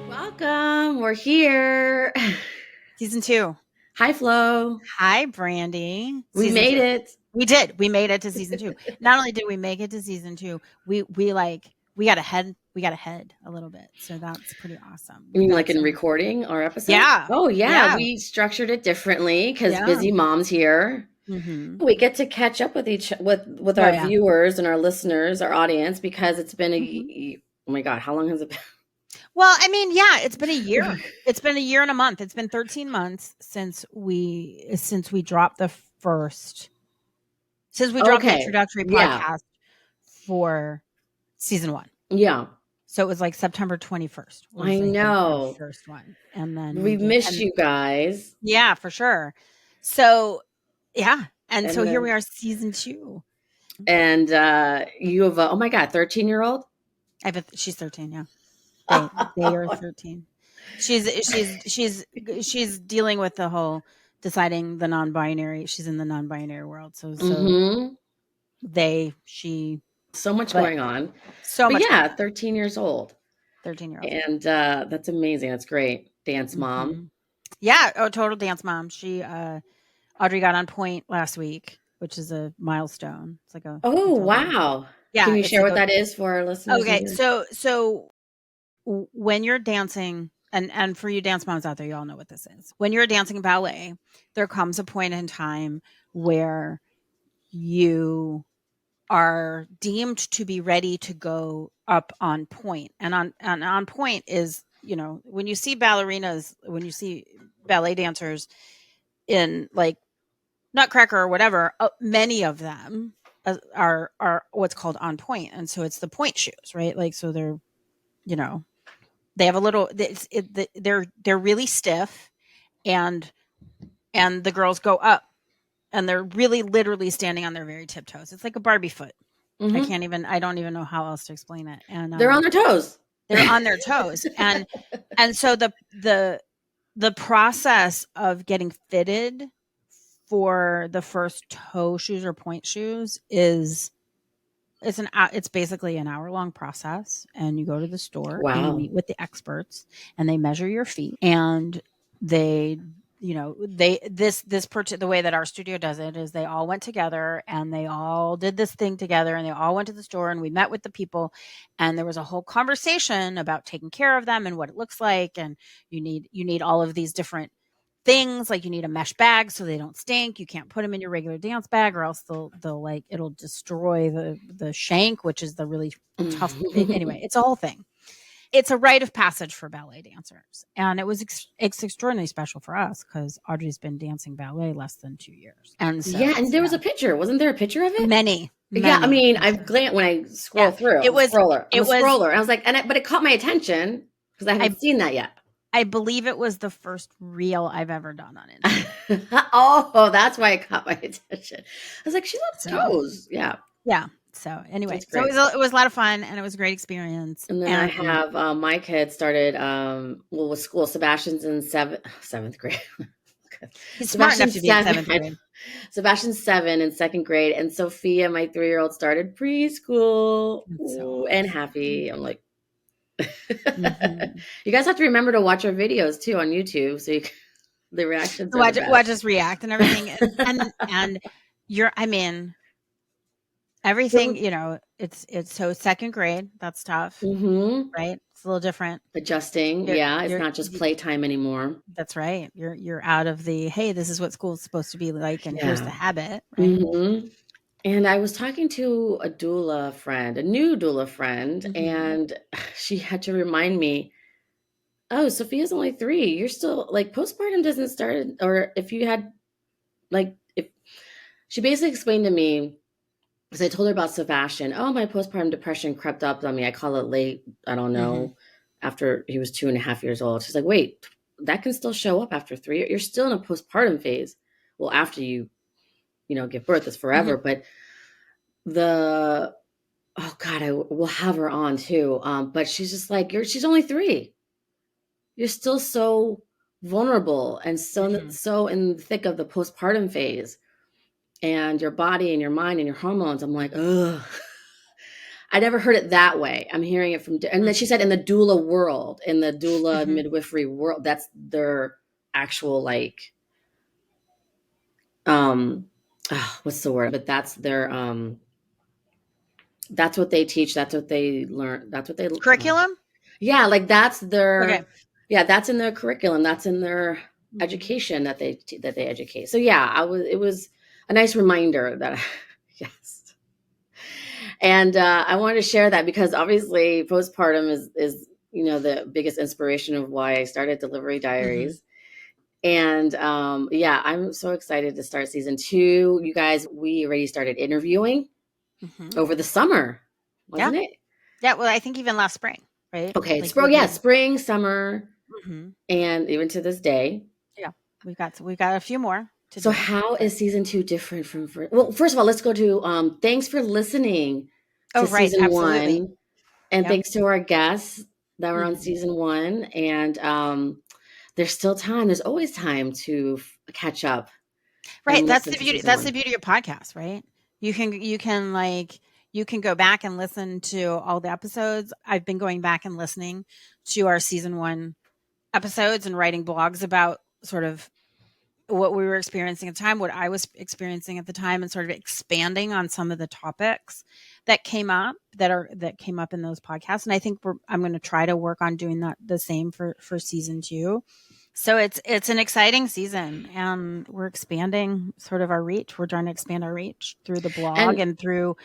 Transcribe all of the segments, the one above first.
Welcome. We're here. Season 2. Hi, Flo. Hi, Brandy. We made it. We did. We made it to season 2. Not only did we make it to season 2, we got ahead a little bit. So that's pretty awesome. You mean like in recording our episode? Yeah. Oh, yeah. Yeah. We structured it differently because busy moms here. Mm-hmm. We get to catch up with with our viewers and our listeners, our audience, because it's been oh my God, how long has it been? Well, I mean, yeah, it's been a year. It's been a year and a month. It's been 13 months since we dropped the the introductory podcast for season 1. Yeah. So it was like September 21st. I know. The first one. And then we missed you guys. Yeah, for sure. So, yeah. And so here we are, season 2. And you have oh my God, 13-year-old? She's 13, yeah. They are 13. She's dealing with the whole deciding the non-binary. She's in the non-binary world. So so much going on. So much. Yeah, 13 years old. 13-year-old. And that's amazing. That's great. Dance mom. Mm-hmm. Yeah. Oh, total dance mom. She Audrey got on point last week, which is a milestone. It's like a wow. Yeah. Can you share what that is for our listeners? Okay. So when you're dancing, and for you dance moms out there, you all know what this is. When you're dancing ballet, there comes a point in time where you are deemed to be ready to go up on point. And on point is, when you see ballerinas, when you see ballet dancers in like Nutcracker or whatever, many of them are what's called on point. And so it's the point shoes, right? Like, so they're, they have a little, they're really stiff, and the girls go up and they're really literally standing on their very tiptoes. It's like a Barbie foot. Mm-hmm. I don't even know how else to explain it. And they're on their toes. They're on their toes. And so the process of getting fitted for the first toe shoes or point shoes it's basically an hour-long process, and you go to the store and you meet with the experts, and they measure your feet, and the way that our studio does it is they all went together and they all did this thing together, and they all went to the store, and we met with the people, and there was a whole conversation about taking care of them and what it looks like, and you need all of these different things, like you need a mesh bag so they don't stink. You can't put them in your regular dance bag, or else they'll it'll destroy the shank, which is the really tough thing. Anyway, it's a whole thing. It's a rite of passage for ballet dancers, and it was it's extraordinarily special for us because Audrey's been dancing ballet less than 2 years, and so, and there was a picture. Wasn't there a picture of it? Many. Yeah, I mean, I've glanced when I scroll through. It was scroller. I was like, but it caught my attention because I haven't seen that yet. I believe it was the first reel I've ever done on it. Oh, that's why it caught my attention. I was like, she loves toes. Yeah. Yeah. So anyway, so it was a lot of fun, and it was a great experience. And then I have my kids started with school. Sebastian's in seventh grade. He's smart enough to be in 7th grade. Sebastian's 7 in 2nd grade, and Sophia, my 3-year-old, started preschool. And happy. I'm like, mm-hmm. You guys have to remember to watch our videos too on YouTube, so the reactions. Watch us react and everything, and everything. It's so 2nd grade. That's tough, right? It's a little different. Adjusting, it's not just playtime anymore. That's right. You're out of the hey, this is what school's supposed to be like, and here's the habit, right? Mm-hmm. And I was talking to a new doula friend, and she had to remind me, oh, Sophia's only 3. You're still, like, postpartum doesn't start, or if you had, if she basically explained to me, because I told her about Sebastian, oh, my postpartum depression crept up on me. I call it late, I don't know, after he was 2.5 years old. She's like, wait, that can still show up after 3. You're still in a postpartum phase. Well, after you give birth is forever. Mhm. But the oh God, I will have her on too. But she's just like she's only 3. You're still so vulnerable and Mhm. so in the thick of the postpartum phase, and your body and your mind and your hormones. I'm like, ugh. I never heard it that way. I'm hearing it from, and then she Mhm. said in the doula world, in the doula Mhm. midwifery world, that's their actual like, um, what's the word? But that's what they teach. That's what they learn. That's what they, Curriculum? yeah, like that's Okay. their, yeah, that's in their curriculum. That's in their Mhm. education that they educate. So yeah, it was a nice reminder that, yes. And I wanted to share that because obviously postpartum is the biggest inspiration of why I started Delivery Mhm. Diaries. And yeah, I'm so excited to start season 2. You guys, we already started interviewing Mhm. over the summer, Yeah. wasn't it? Yeah, well, I think even last spring, right? Okay, Like we yeah, did. spring, summer, Mhm. and even to this day. Yeah. We've got a few more to So do, how but is season 2 different from well, first of all, let's go to thanks for listening oh, to right, season absolutely. 1. And Yep. thanks to our guests that were on Mhm. season 1. And there's still time. There's always time to catch up and Right, listen to season that's the 1. beauty of podcasts, right? You can go back and listen to all the episodes. I've been going back and listening to our season 1 episodes and writing blogs about sort of what we were experiencing at the time, what I was experiencing at the time, and sort of expanding on some of the topics that came up in those podcasts. And I think I'm going to try to work on doing that the same for season 2. So it's an exciting season, and we're expanding sort of our reach. We're trying to expand our reach through the blog And and through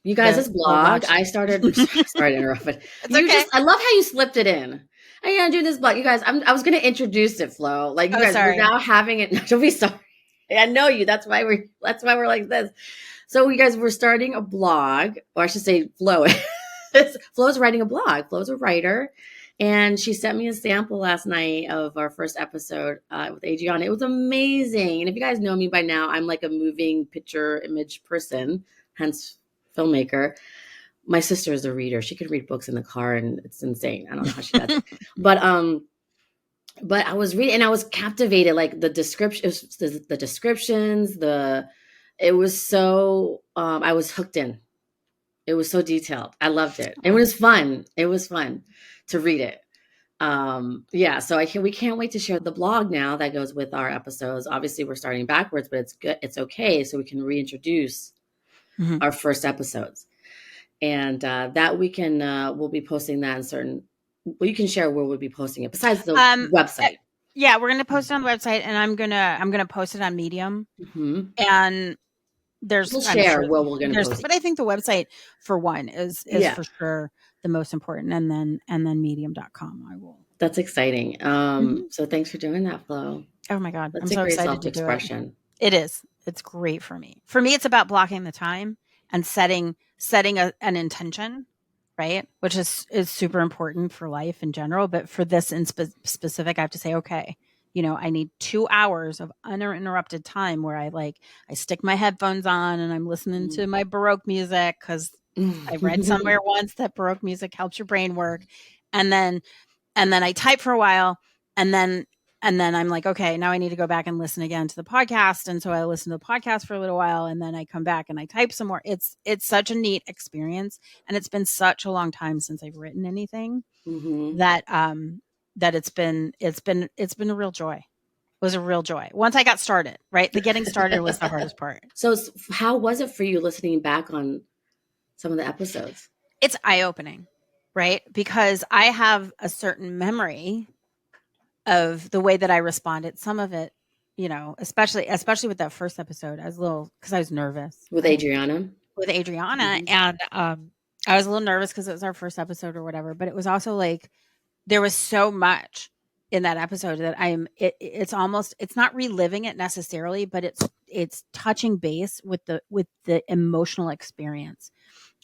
you guys, this the blog, watch. I started, sorry to interrupt, but It's okay. I love how you slipped it in. I gotta do this blog. You guys, I was going to introduce it, Flo. Like, you Oh, guys, we're sorry. now having it. Don't be sorry. I know you. That's why we're like this. So, you guys, we're starting a blog, or I should say, Flo. Flo's writing a blog. Flo's a writer. And she sent me a sample last night of our first episode with Adriana. It was amazing. And if you guys know me by now, I'm like a moving picture image person, hence filmmaker. My sister is a reader. She could read books in the car, and it's insane. I don't know how she does it. But I was reading and I was captivated. Like the description, the descriptions, it was so I was hooked in. It was so detailed. I loved it. It Oh, was fun. It was fun to read it. Yeah, so we can't wait to share the blog now that goes with our episodes. Obviously, we're starting backwards, but it's good. It's okay, so we can reintroduce mhm. our first episodes, and that we can we'll be posting that in certain. Well, you can share where we'll be posting it besides the Um, eh, website. yeah, we're gonna post it on the website, and I'm gonna post it on Medium. Hmm. And We'll I'm share sure where we're going to post. but I think the website for one is Yeah, for sure the most important, and then medium.com. I will. that's exciting. Mhm. So thanks for doing that, Flo. Oh my god, I'm That's a so great excited to do it. self-expression. It is. It's great for me. For me, it's about blocking the time and setting an intention, right? Which is super important for life in general, but for this in specific, I have to say, okay, I need 2 hours of uninterrupted time where I stick my headphones on and I'm listening to my Baroque music because I read somewhere once that Baroque music helps your brain work, and then I type for a while, and then I'm like, okay, now I need to go back and listen again to the podcast. And so I listen to the podcast for a little while, and then I come back and I type some more. It's such a neat experience, and it's been such a long time since I've written anything Hmm. that it's been a real joy. It was a real joy once I got started. Right, the getting started was the hardest part. So, how was it for you listening back on some of the episodes? It's eye opening, right? Because I have a certain memory of the way that I responded. Some of it, especially with that first episode, I was a little because I was nervous, With right? Adriana? With Adriana, Hmm. and I was a little nervous because it was our first episode or whatever. But it was also like there was so much in that episode that it's not reliving it necessarily, but it's touching base with the emotional experience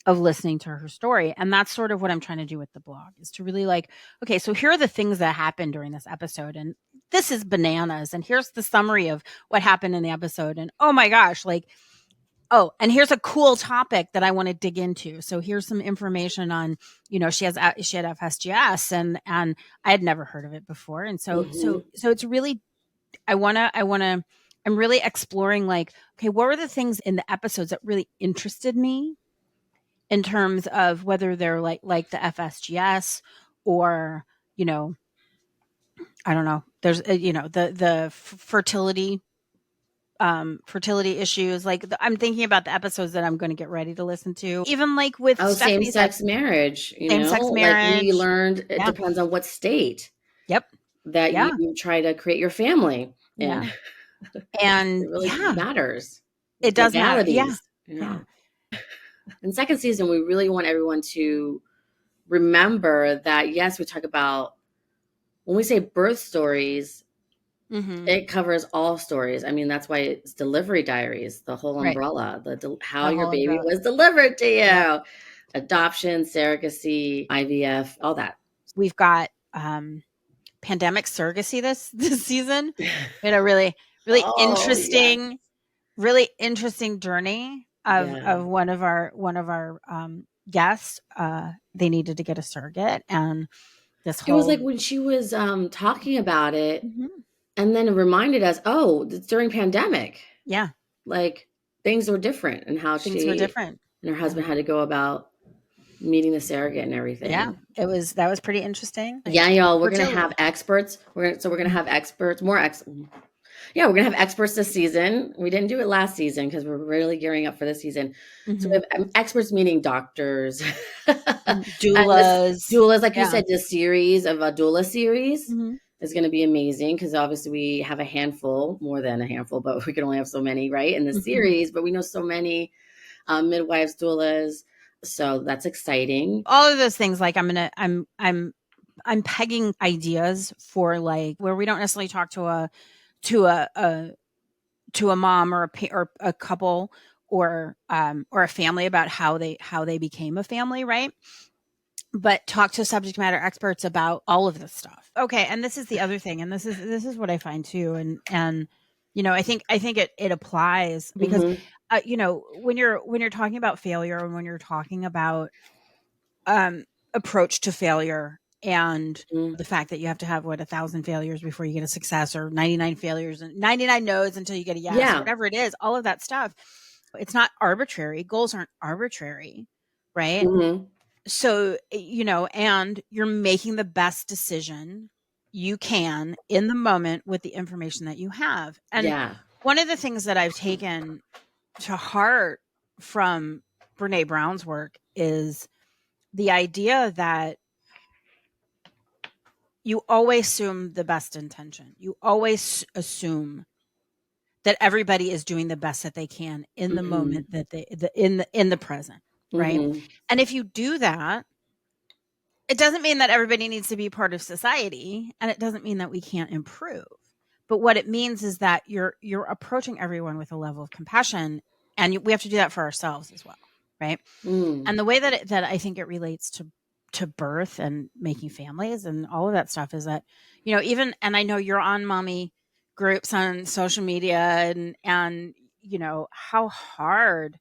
of listening to her story. And that's sort of what I'm trying to do with the blog, is to really like, okay, so here are the things that happened during this episode. And this is bananas. And here's the summary of what happened in the episode. And oh my gosh, like, oh, and here's a cool topic that I want to dig into. So here's some information on, she had FSGS, and I had never heard of it before. And Hmm. so it's really, I'm really exploring, like, okay, what were the things in the episodes that really interested me in terms of whether they're like the FSGS, or, you know, I don't know. There's the fertility issues. Like, I'm thinking about the episodes that I'm going to get ready to listen to. Even like with Oh, Stephanie's at same-sex marriage, same sex like we marriage. learned it Yeah. depends on what state Yep. that Yeah. you try to create your family in. Yeah. It And really yeah, matters. it does matter. Yeah. Legalities. Yeah. Yeah. In second season, we really want everyone to remember that, yes, we talk about, when we say birth stories, Mhm. it covers all stories. I mean, that's why it's delivery diaries, the whole Right. umbrella, how The your whole baby umbrella. was delivered to Yep. you, adoption, surrogacy, IVF, all that. We've got pandemic surrogacy this season. We had a really really Oh, yeah. interesting really interesting journey Yeah. of one of our guests. They needed to get a surrogate, and this It was whole like when she was talking about it, Mhm. and then it reminded us, oh, it's during pandemic. Yeah, Like things were different, and how things were she different. and her Yeah. husband had to go about meeting the surrogate and Yeah, everything. that was pretty interesting. Yeah, y'all, we're gonna have Fertility. experts. We're gonna Mhm. have experts, more ex. Yeah, we're gonna have experts this season. We didn't do it last season because we're really gearing up for this season. So we Mhm. have experts, meaning doctors, and this Doulas. doulas, like you Yeah. said, this series of a doula series Mhm. is going to be amazing because obviously we have a handful, more than a handful, but we can only have so many, right, in the Mhm. series. But we know so many midwives, doulas, so that's exciting. All of those things, like, I'm pegging ideas for, like, where we don't necessarily talk to a mom or or a couple, or a family about how they became a family, right? But talk to subject matter experts about all of this stuff. Okay, and this is the other thing, and this is what I find too, and I think it applies because Hmm. when you're talking about failure, and when you're talking about um approach to failure, and Hmm. the fact that you have to have, what, 1,000 failures before you get a success, or 99 failures and 99 no's until you get a yes, Yeah. whatever it is, all of that stuff. It's not arbitrary. Goals aren't arbitrary, right? Hmm. So, and you're making the best decision you can in the moment with the information that you have. And Yeah. one of the things that I've taken to heart from Brene Brown's work is the idea that you always assume the best intention. You always assume that everybody is doing the best that they can in the Hmm. moment, in the present, right? Hmm. And if you do that, it doesn't mean that everybody needs to be part of society, and it doesn't mean that we can't improve. But what it means is that you're approaching everyone with a level of compassion, and we have to do that for ourselves as well, right? Mm. And the way that I think it relates to birth and making families and all of that stuff is that, even, and I know you're on mommy groups on social media, and how hard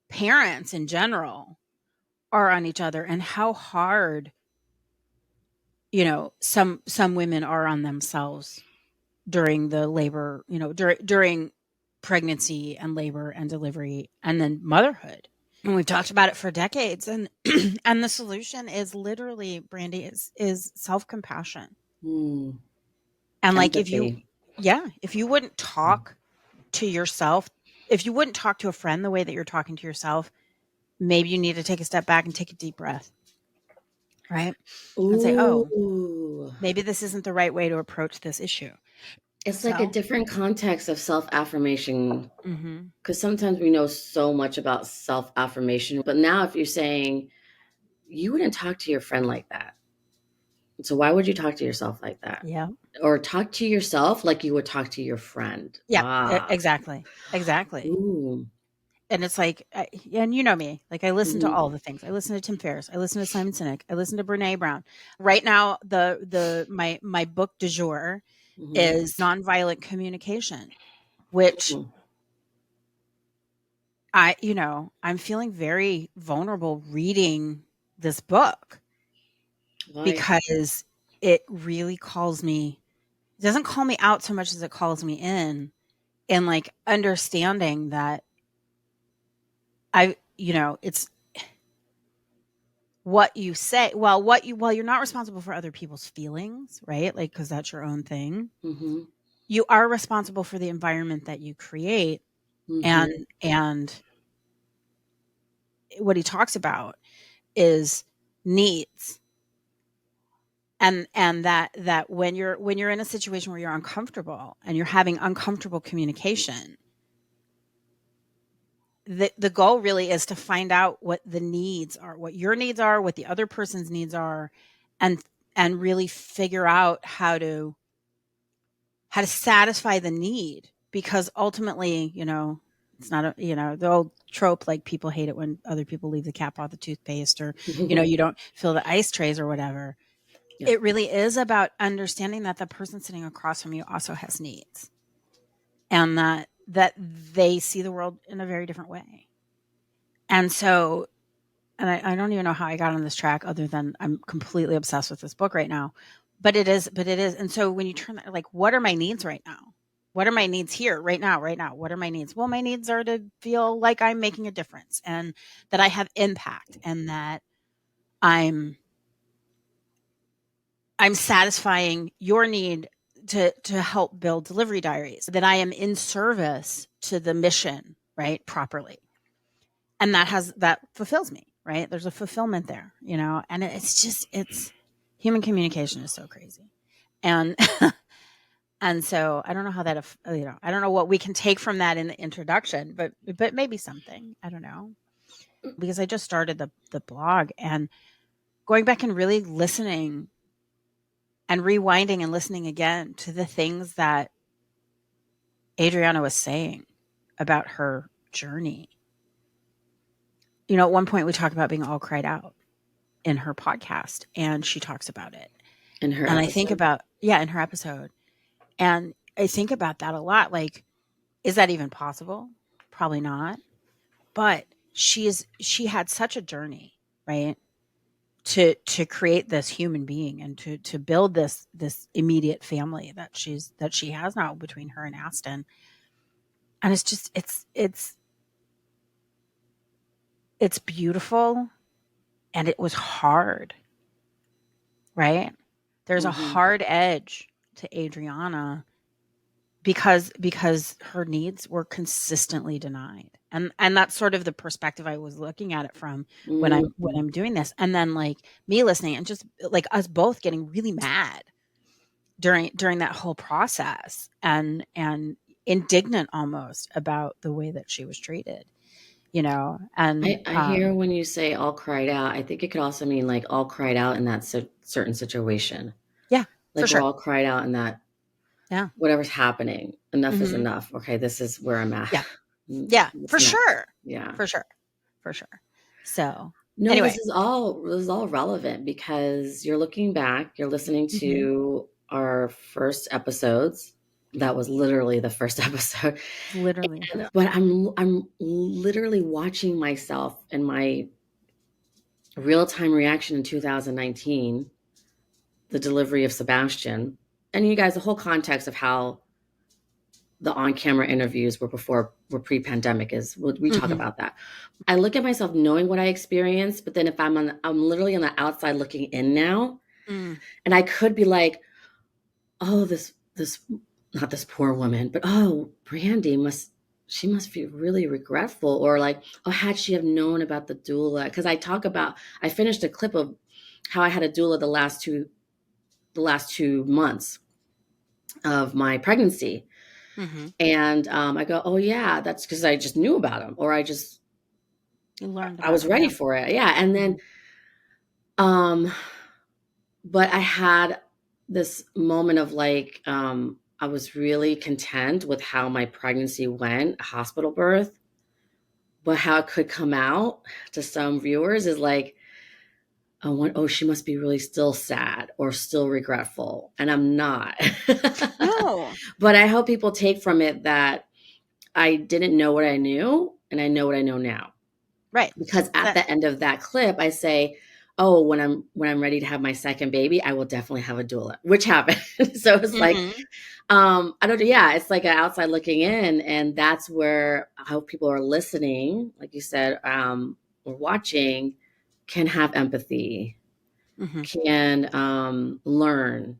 parents in general are on each other, and how hard some women are on themselves during the labor, during pregnancy and labor and delivery and then motherhood. And we've talked about it for decades, and and the solution is literally, Brandy, is self-compassion. Mm. And like, Empathy. if you wouldn't talk to yourself, if you wouldn't talk to a friend the way that you're talking to yourself, maybe you need to take a step back and take a deep breath, right? And say, "Oh, Ooh. maybe this isn't the right way to approach this issue." It's like a So, different context of self affirmation mhm. because sometimes we know so much about self affirmation. But now, if you're saying you wouldn't talk to your friend like that, so why would you talk to yourself like that? Yeah. Or talk to yourself like you would talk to your friend. Yeah, Ah, exactly. Exactly. ooh. and it's like, and you know me, like I listen to Mhm. all the things. I listen to Tim Ferriss. I listen to Simon Sinek. I listen to Brene Brown. Right now, my book du jour Mhm. is nonviolent communication, which Mhm. I'm feeling very vulnerable reading this book Why? because it really calls me, it doesn't call me out so much as it calls me in like understanding that it's what you say. Well, while you're not responsible for other people's feelings, right? Like, because that's your own thing. Mhm. You are responsible for the environment that you create. And Mhm. and what he talks about is needs. And that when you're in a situation where you're uncomfortable and you're having uncomfortable communication, the goal really is to find out what the needs are, what your needs are, what the other person's needs are, and really figure out how to satisfy the need, because ultimately, it's not the old trope, like people hate it when other people leave the cap off the toothpaste, or you don't fill the ice trays or whatever. Yeah. It really is about understanding that the person sitting across from you also has needs, and that they see the world in a very different way. And so, and I don't even know how I got on this track other than I'm completely obsessed with this book right now. But it is. And so when you turn that, like, what are my needs right now? What are my needs here right now? Right now, what are my needs? Well, my needs are to feel like I'm making a difference, and that I have impact, and that I'm I'm satisfying your need to help build delivery diaries, that I am in service to the mission, right, properly. And that fulfills me, right? There's a fulfillment there, and it's human communication is so crazy. And and so I don't know how that I don't know what we can take from that in the introduction, but maybe something, I don't know, because I just started the blog, and going back and really listening and rewinding and listening again to the things that Adriana was saying about her journey. At one point we talked about being all cried out in her podcast, and she talks about it. In her And I think episode. about, yeah, in her episode. And I think about that a lot. Like, is that even possible? Probably not. But she had such a journey, right? To create this human being, and to build this immediate family that she has now between her and Aston. And it's just it's beautiful, and it was hard, right? There's a Mhm. hard edge to Adriana, because her needs were consistently denied. And that's sort of the perspective I was looking at it from when Mhm. I'm doing this. And then, like, me listening, and just like us both getting really mad during that whole process, and indignant almost about the way that she was treated, and I hear when you say all cried out, I think it could also mean like all cried out in that certain situation. yeah, for Like we're sure. all cried out in that Yeah. whatever's happening, enough is Mhm. enough. Okay, this is where I'm at. Yeah. Yeah, What's for next? sure. Yeah. For sure. For sure. So, No, anyway. this is all relevant because you're looking back, you're listening Mhm. to our first episodes. That was literally the first episode. Literally. But I'm literally watching myself and my real-time reaction in 2019, the delivery of Sebastian. And you guys, the whole context of how the on-camera interviews were pre-pandemic is we talk Mhm. about that. I look at myself knowing what I experienced, but then if I'm literally on the outside looking in now, Mm. and I could be like, oh, this not this poor woman, but oh, Brandy must feel really regretful, or like, oh, had she have known about the doula? Because I finished a clip of how I had a doula the last 2 months of my pregnancy, Mhm. and I go, oh yeah, that's because I just knew about him, or You learned I about was them, ready yeah. for it, yeah, and then Mhm. um but I had this moment of like, I was really content with how my pregnancy went, hospital birth, but how it could come out to some viewers is like, oh, she must be really still sad or still regretful. And I'm not. No. But I hope people take from it that I didn't know what I knew and I know what I know now. Right. Because at That the end of that clip, I say, oh, when I'm ready to have my second baby, I will definitely have a doula, which happened. So it's like, mhm. I don't know. Yeah, it's like an outside looking in. And that's where I hope people are listening, like you said, or watching, can have empathy, Mhm. can learn.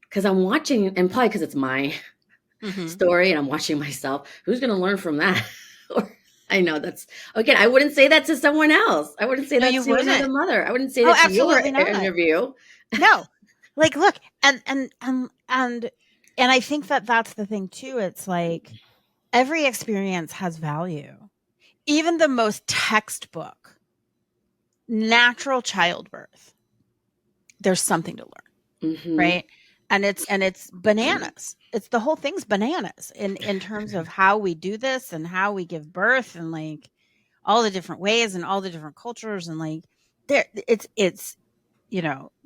Because I'm watching, and probably because it's my Mhm. story and I'm watching myself, who's going to learn from that? Or I know that's, again, I wouldn't say that to someone else. I wouldn't say No, that you to another wouldn't. mother. I wouldn't say Oh, that to your absolutely not. interview. No. Like, look, and I think that that's the thing too. It's like every experience has value. Even the most textbook natural childbirth, there's something to learn, Hmm. right? And it's bananas. It's the whole thing's bananas in terms of how we do this and how we give birth and like all the different ways and all the different cultures and like there it's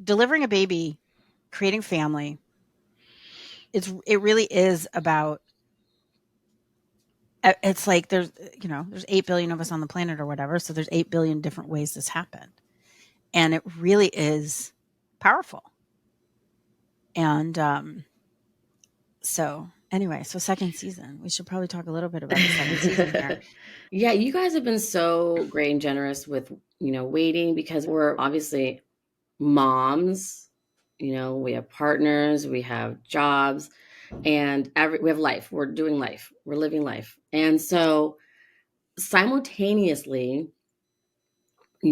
delivering a baby, creating family. It really is about it's like there's 8 billion of us on the planet or whatever, so there's 8 billion different ways this happened. And it really is powerful. And so anyway, so second season. We should probably talk a little bit about the second season here. Yeah, you guys have been so great and generous with, waiting because we're obviously moms, we have partners, we have jobs, and we have life. We're doing life. We're living life. And so simultaneously, I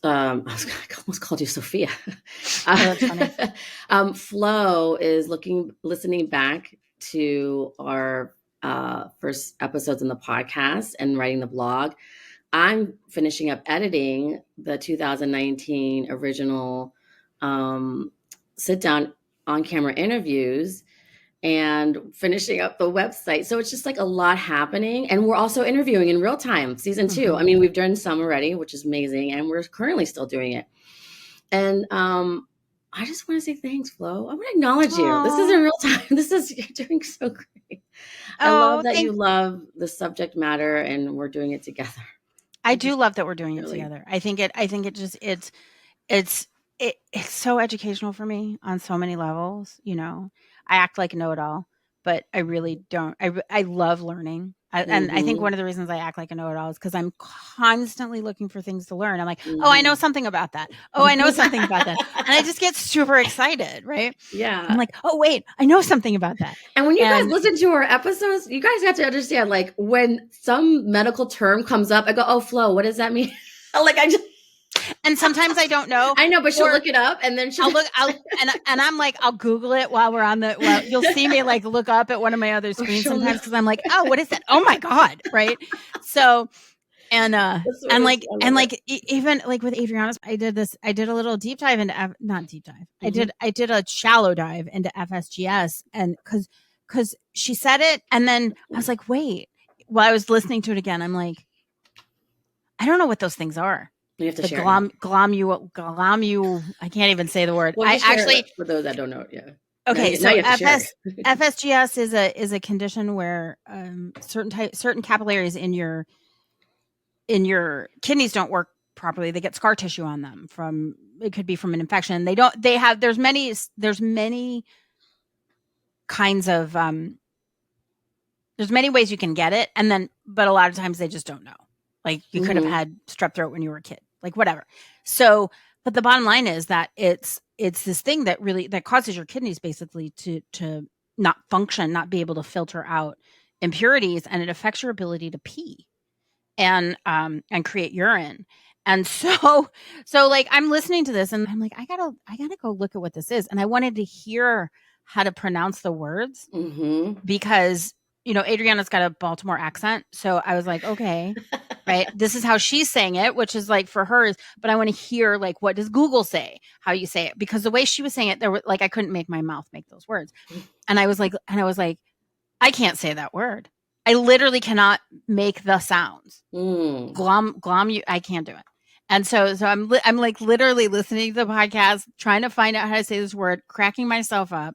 almost called you Sophia. Oh, that's funny. Flo is listening back to our first episodes in the podcast and writing the blog. I'm finishing up editing the 2019 original sit down on camera interviews and finishing up the website. So it's just like a lot happening. And we're also interviewing in real time, season two. I Mhm. mean, we've done some already, which is amazing. And we're currently still doing it. And I just want to say thanks, Flo. I want to acknowledge you. This is in Aw. real time. You're doing so great. I love Oh, that you thank love the subject matter and we're doing it together. I I do just love that we're doing it really, together. I think it just it's it's so educational for me on so many levels, you know. I act like a know-it-all, but I really don't. I love learning. And I think mm-hmm, one of the reasons I act like a know-it-all is because I'm constantly looking for things to learn. I'm like, oh, I know mm-hmm. something about that. Oh, I know something about that. And I just get super excited, right? I'm Yeah. like, oh, wait, I know something about that. And when you guys And listen to our episodes, you guys have to understand, like, when some medical term comes up, I go, "Oh, Flo, what does that mean?" Like, and sometimes I don't know, I know, but she'll or look it up, and then she'll. I'll I'm like, I'll Google it while we're on well, you'll see me like look up at one of my other Or screens she'll know. sometimes because I'm like, oh, what is that? Oh my God. Right. So, That's what and it's. like, I love it. even like with Adriana's, I did a little deep dive into, not deep dive. Hmm. I did a shallow dive into FSGS and cause she said it. And then I was like, wait, while I was listening to it again, I'm like, I don't know what those things are. You have to The share it now. I can't even say the word. Well, I just share actually it for those that don't know it. Yeah. Okay, Now so you have to share it. FSGS is a condition where certain capillaries in your kidneys don't work properly. They get scar tissue on them from it could be from an infection. They have there's many kinds of there's many ways you can get it, and then but a lot of times they just don't know. Like you could have Hmm. had strep throat when you were a kid, like whatever. So, but the bottom line is that it's this thing that causes your kidneys basically to not function, not be able to filter out impurities, and it affects your ability to pee and create urine. And so so like I'm listening to this and I'm like I gotta go look at what this is, and I wanted to hear how to pronounce the words Hmm. because Adriana's got a Baltimore accent, so I was like, okay, right, this is how she's saying it, which is like for hers, but I want to hear like what does Google say, how you say it, because the way she was saying it, there were like I couldn't make my mouth make those words, and I was like I can't say that word. I literally cannot make the sounds. Mm. Glom, I can't do it. And so I'm like literally listening to the podcast, trying to find out how to say this word, cracking myself up.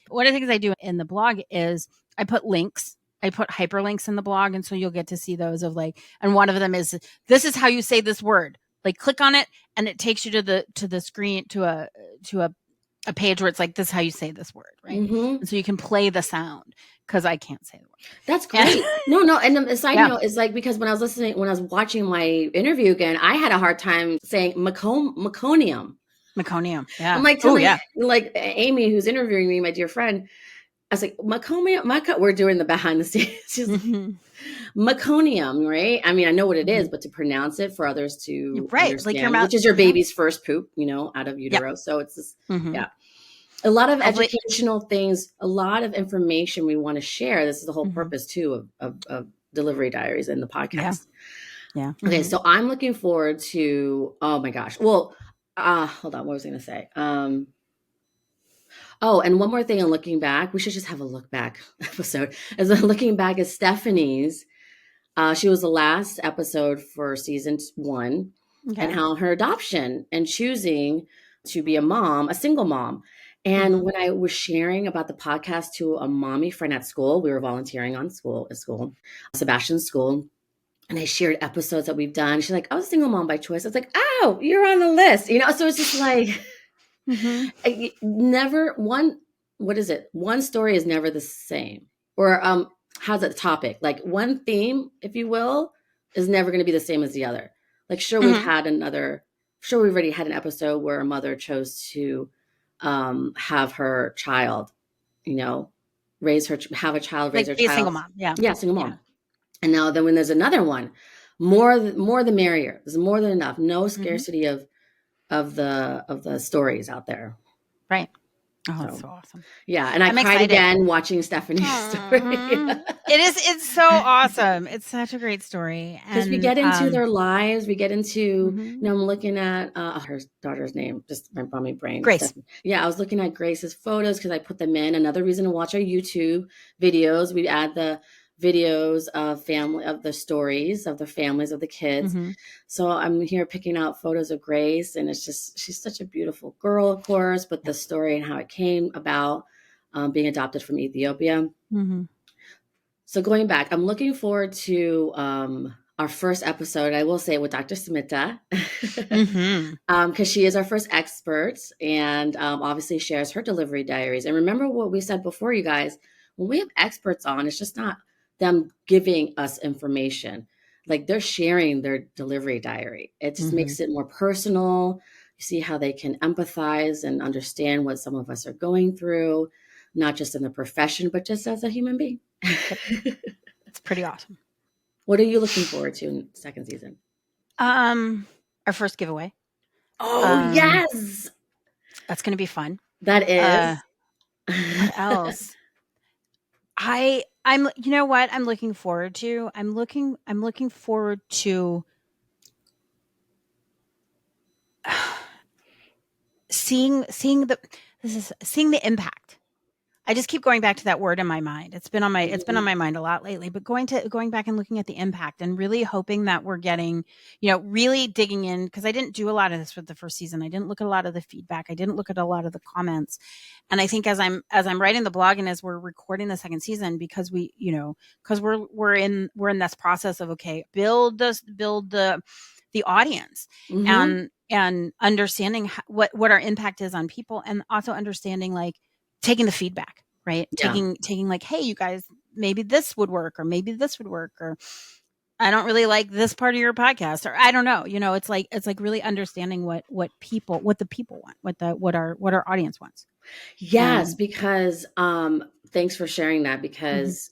One of the things I do in the blog is I put links. I put hyperlinks in the blog, and so you'll get to see those of like, and one of them is, this is how you say this word. Like, click on it, and it takes you to the screen, to a page where it's like, this is how you say this word, right? Mm-hmm. And so you can play the sound, because I can't say the word. That's And great. No. And the side yeah, note is like, because when I was watching my interview again, I had a hard time saying meconium. meconium. I'm Yeah. like Oh telling yeah. like Amy, who's interviewing me, my dear friend, I was like, meconium, we're doing the behind the scenes. She's like, Mm-hmm. meconium, right? I mean, I know what it Mm-hmm. is, but to pronounce it for others to Right. Like your understand, mouth. which is your Yeah. baby's first poop, out of Yep. utero. So it's this, Mm-hmm. yeah. A lot of Hopefully. educational things, a lot of information we want to share. This is the whole Mm-hmm. purpose too of Delivery Diaries and the Yeah. podcast. Yeah. Okay, Mm-hmm. so I'm looking forward to, oh my gosh. Well, hold on, what was I gonna say? Oh, and one more thing on looking back, we should just have a look back episode. As looking back at Stephanie's, she was the last episode for season 1, and Okay. how her adoption and choosing to be a mom, a single mom. And Mm-hmm. when I was sharing about the podcast to a mommy friend at school, we were volunteering at school, Sebastian's school, and I shared episodes that we've done. She's like, I was a single mom by choice. I was like, oh, you're on the list. So it's just like, Mm-hmm. never one, what is it? One story is never the same. Or how's that topic? Like one theme, if you will, is never going to be the same as the other. Like Mm-hmm. we've already had an episode where a mother chose to have her child, have a child, raise Like, her be a child. single mom. Yeah. Yeah, single Yeah. mom. And now then when there's another one, more the merrier. There's more than enough. No Mm-hmm. scarcity of the stories out there. Right. Oh, that's So so awesome. yeah, and I I'm cried excited. again watching Stephanie's story. Aww. It's so awesome. It's such a great story. Because we And get into their lives, we get into, mm-hmm. I'm looking at her daughter's name, just went from my brain. Grace. Yeah, I was looking at Grace's photos because I put them in. Another reason to watch our YouTube videos, we add the videos of the stories of the families of the kids. Mm-hmm. So I'm here picking out photos of Grace, and it's just, she's such a beautiful girl, of course, but the story and how it came about, being adopted from Ethiopia. Mm-hmm. So going back, I'm looking forward to our first episode. I will say with Dr. Smita, because she is our first expert, and obviously shares her delivery diaries. And remember what we said before, you guys, when we have experts on, it's just not them giving us information. Like, they're sharing their delivery diary. It just Mm-hmm. makes it more personal. You see how they can empathize and understand what some of us are going through, not just in the profession, but just as a human being. It's pretty awesome. What are you looking forward to in the second season? Our first giveaway. Oh, yes. That's going to be fun. That is. What else? I'm you know what I'm looking forward to? I'm looking forward to seeing the impact. I just keep going back to that word in my mind. It's been on my mind a lot lately, but going back and looking at the impact and really hoping that we're getting, really digging in, because I didn't do a lot of this with the first season. I didn't look at a lot of the feedback. I didn't look at a lot of the comments. And I think as I'm writing the blog and as we're recording the second season, because we're in this process of, okay, build the audience, Mm-hmm. and understanding what our impact is on people, and also understanding, like, taking the feedback, right? Yeah. Taking like, hey, you guys, maybe this would work, or maybe this would work, or I don't really like this part of your podcast, or I don't know. It's like really understanding what the people want, what our audience wants. Yes, And because thanks for sharing that, mm-hmm. because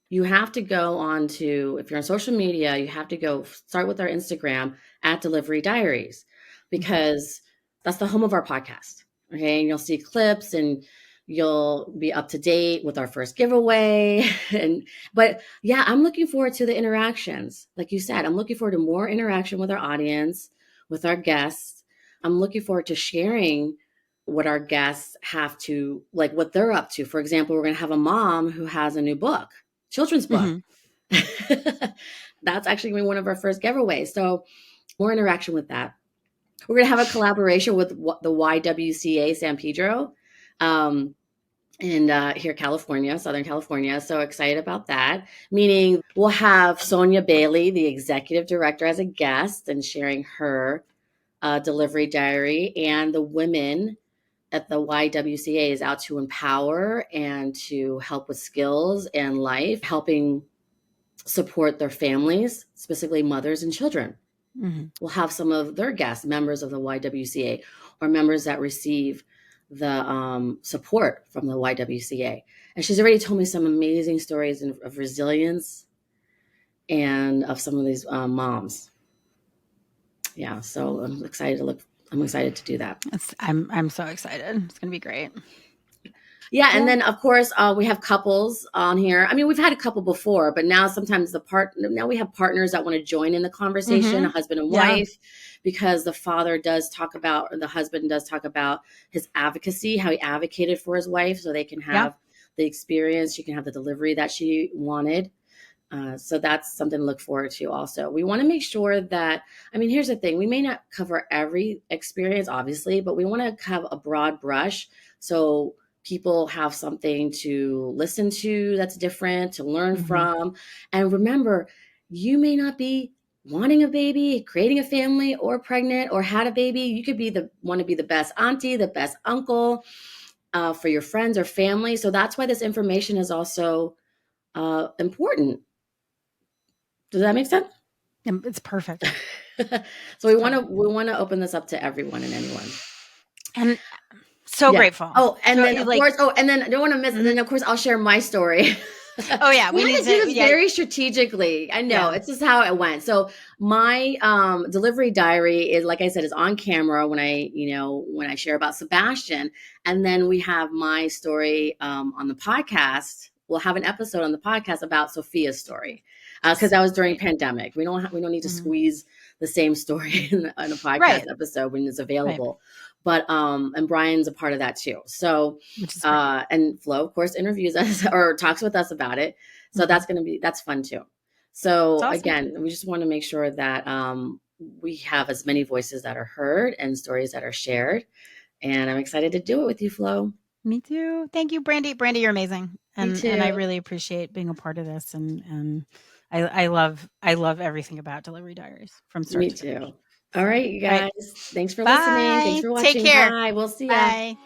you have to go on to, if you're on social media, you have to go start with our Instagram at Delivery Diaries, Mm-hmm. because that's the home of our podcast. Okay. And you'll see clips, and you'll be up to date with our first giveaway. But yeah, I'm looking forward to the interactions. Like you said, I'm looking forward to more interaction with our audience, with our guests. I'm looking forward to sharing what our guests have to, like, what they're up to. For example, we're going to have a mom who has a new book children's book. Mhm. That's actually going to be one of our first giveaways. So more interaction with that. We're going to have a collaboration with the YWCA San Pedro in here, California, Southern California. So excited about that. Meaning we'll have Sonia Bailey, the executive director, as a guest and sharing her delivery diary, and the women at the YWCA is out to empower and to help with skills and life, helping support their families, specifically mothers and children. Mhm. We'll have some of their guests, members of the YWCA or members that receive the support from the YWCA. And she's already told me some amazing stories of resilience and of some of these moms. Yeah, so I'm excited to look. I'm excited to do that. I'm so excited. It's gonna be great. Yeah, and Cool. then of course we have couples on here. I mean, we've had a couple before, but now sometimes now we have partners that want to join in the conversation, a Mhm. husband and Yeah. wife, because the father does talk about, or the husband does talk about his advocacy, how he advocated for his wife, so they can Yeah. have the experience, she can have the delivery that she wanted. So that's something to look forward to also. We want to make sure that, I mean, here's the thing. We may not cover every experience, obviously, but we want to have a broad brush. So people have something to listen to that's different, to learn Mhm. from. And remember, you may not be wanting a baby, creating a family, or pregnant, or had a baby. You could be want to be the best auntie, the best uncle for your friends or family. So that's why this information is also important. Does that make sense? It's perfect. So It's perfect. we want to open this up to everyone and anyone. And so Yeah. grateful. Oh, and So then of like, course, oh, and then I don't want to miss, and mhm. then of course I'll share my story. Oh yeah, We we had need to do to. this Yeah. very strategically. I know, Yeah. it's just how it went. So my delivery diary is, like I said, is on camera when when I share about Sebastian, and then we have my story on the podcast. We'll have an episode on the podcast about Sophia's story because that was during Great. pandemic. We don't need to Mhm. squeeze the same story in a podcast Right. episode when it's Right. available. But and Brian's a part of that too. So Which is great. and Flo, of course, interviews us or talks with us about it. So Mhm. that's fun too. It's So awesome. again, we just want to make sure that we have as many voices that are heard and stories that are shared. And I'm excited to do it with you, Flo. Me too. Thank you, Brandy. Brandy, you're amazing, Me and I too. really appreciate being a part of this. And I love everything about Delivery Diaries from start Me to finish. too. All So, right, you all right, guys. Thanks for listening. Thanks bye. for Take watching. care. Bye. We'll see ya. Bye.